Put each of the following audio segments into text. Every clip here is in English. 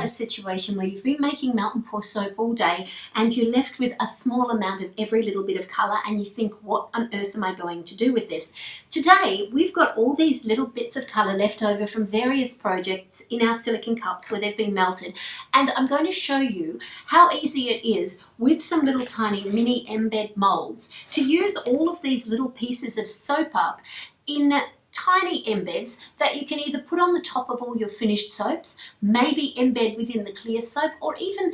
a situation where you've been making melt and pour soap all day and you're left with a small amount of every little bit of colour and you think, what on earth am I going to do with this? Today, we've got all these little bits of colour left over from various projects in our silicone cups where they've been melted, and I'm going to show you how easy it is with some little tiny mini embed moulds to use all of these little pieces of soap up in tiny embeds that you can either put on the top of all your finished soaps, maybe embed within the clear soap, or even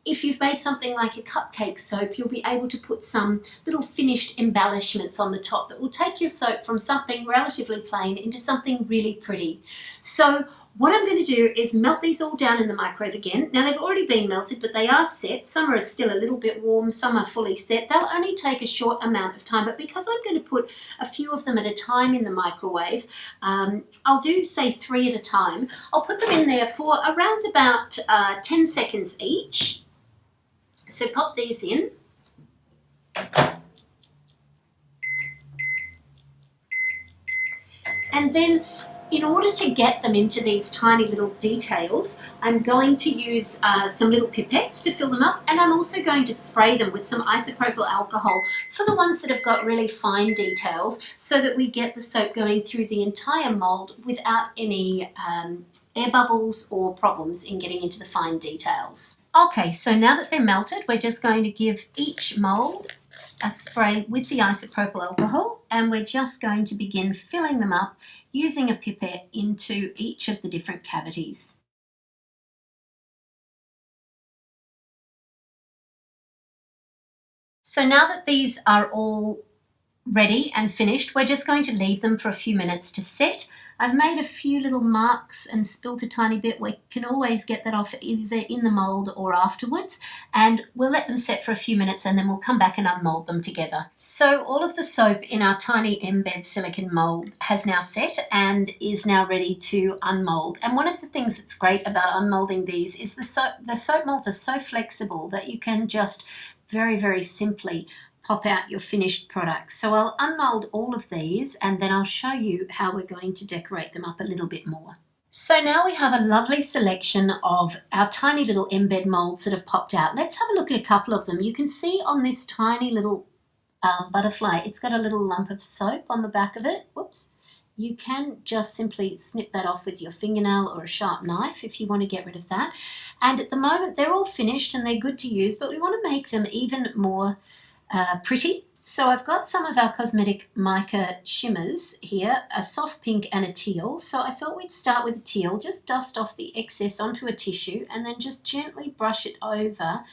if you've made something like a cupcake soap, you'll be able to put some little finished embellishments on the top that will take your soap from something relatively plain into something really pretty. So what I'm going to do is melt these all down in the microwave again. Now they've already been melted, but they are set. Some are still a little bit warm, some are fully set. They'll only take a short amount of time, but because I'm going to put a few of them at a time in the microwave, I'll do say 3 at a time. I'll put them in there for around about 10 seconds each. So pop these in. And then in order to get them into these tiny little details, I'm going to use some little pipettes to fill them up, and I'm also going to spray them with some isopropyl alcohol for the ones that have got really fine details, so that we get the soap going through the entire mould without any air bubbles or problems in getting into the fine details. Okay, so now that they're melted, we're just going to give each mould a spray with the isopropyl alcohol, and we're just going to begin filling them up using a pipette into each of the different cavities. So now that these are all ready and finished, we're just going to leave them for a few minutes to set. I've made a few little marks and spilt a tiny bit. We can always get that off either in the mould or afterwards, and we'll let them set for a few minutes and then we'll come back and unmould them together. So all of the soap in our tiny embed silicone mould has now set and is now ready to unmould. And one of the things that's great about unmoulding these is the soap moulds are so flexible that you can just very, very simply pop out your finished products. So I'll unmould all of these and then I'll show you how we're going to decorate them up a little bit more. So now we have a lovely selection of our tiny little embed moulds that have popped out. Let's have a look at a couple of them. You can see on this tiny little butterfly, it's got a little lump of soap on the back of it. Whoops. You can just simply snip that off with your fingernail or a sharp knife if you want to get rid of that. And at the moment they're all finished and they're good to use, but we want to make them even more pretty. So I've got some of our Cosmetic Mica shimmers here, a soft pink and a teal. So I thought we'd start with a teal, just dust off the excess onto a tissue and then just gently brush it over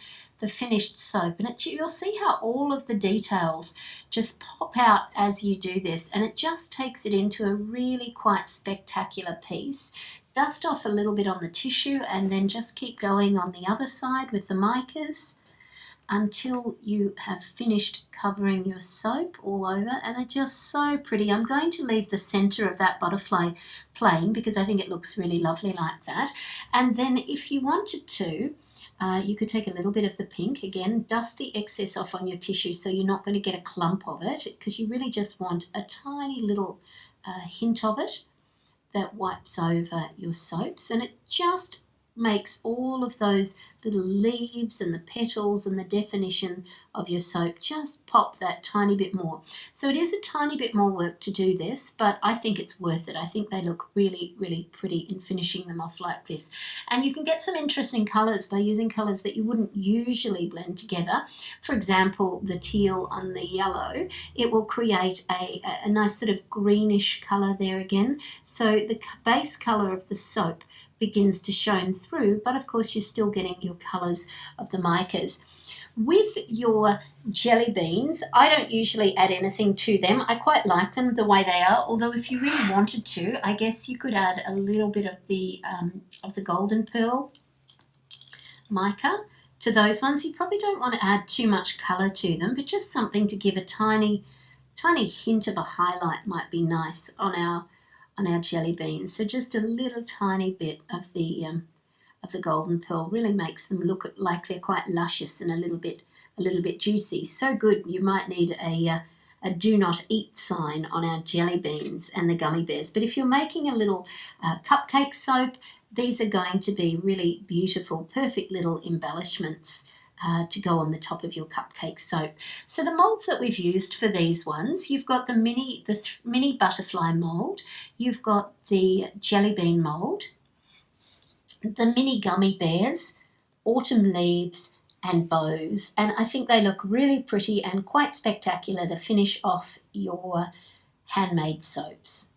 the finished soap. And you'll see how all of the details just pop out as you do this, and it just takes it into a really quite spectacular piece. Dust off a little bit on the tissue and then just keep going on the other side with the micas until you have finished covering your soap all over, and they're just so pretty. I'm going to leave the center of that butterfly plain because I think it looks really lovely like that. And then if you wanted to, you could take a little bit of the pink, again, dust the excess off on your tissue so you're not going to get a clump of it, because you really just want a tiny little hint of it that wipes over your soaps, and it just makes all of those little leaves and the petals and the definition of your soap just pop that tiny bit more. So it is a tiny bit more work to do this, but I think it's worth it. I think they look really, really pretty in finishing them off like this. And you can get some interesting colours by using colours that you wouldn't usually blend together. For example, the teal on the yellow, it will create a nice sort of greenish colour there again. So the base colour of the soap begins to shine through, but of course you're still getting your colours of the micas. With your jelly beans, I don't usually add anything to them. I quite like them the way they are, although if you really wanted to, I guess you could add a little bit of the golden pearl mica to those ones. You probably don't want to add too much colour to them, but just something to give a tiny hint of a highlight might be nice on our jelly beans. So just a little tiny bit of the golden pearl really makes them look like they're quite luscious and a little bit juicy. So good, you might need a do not eat sign on our jelly beans and the gummy bears. But if you're making a little cupcake soap, these are going to be really beautiful, perfect little embellishments to go on the top of your cupcake soap. So the molds that we've used for these ones, you've got the mini butterfly mold, you've got the jelly bean mold, the mini gummy bears, autumn leaves, and bows. And I think they look really pretty and quite spectacular to finish off your handmade soaps.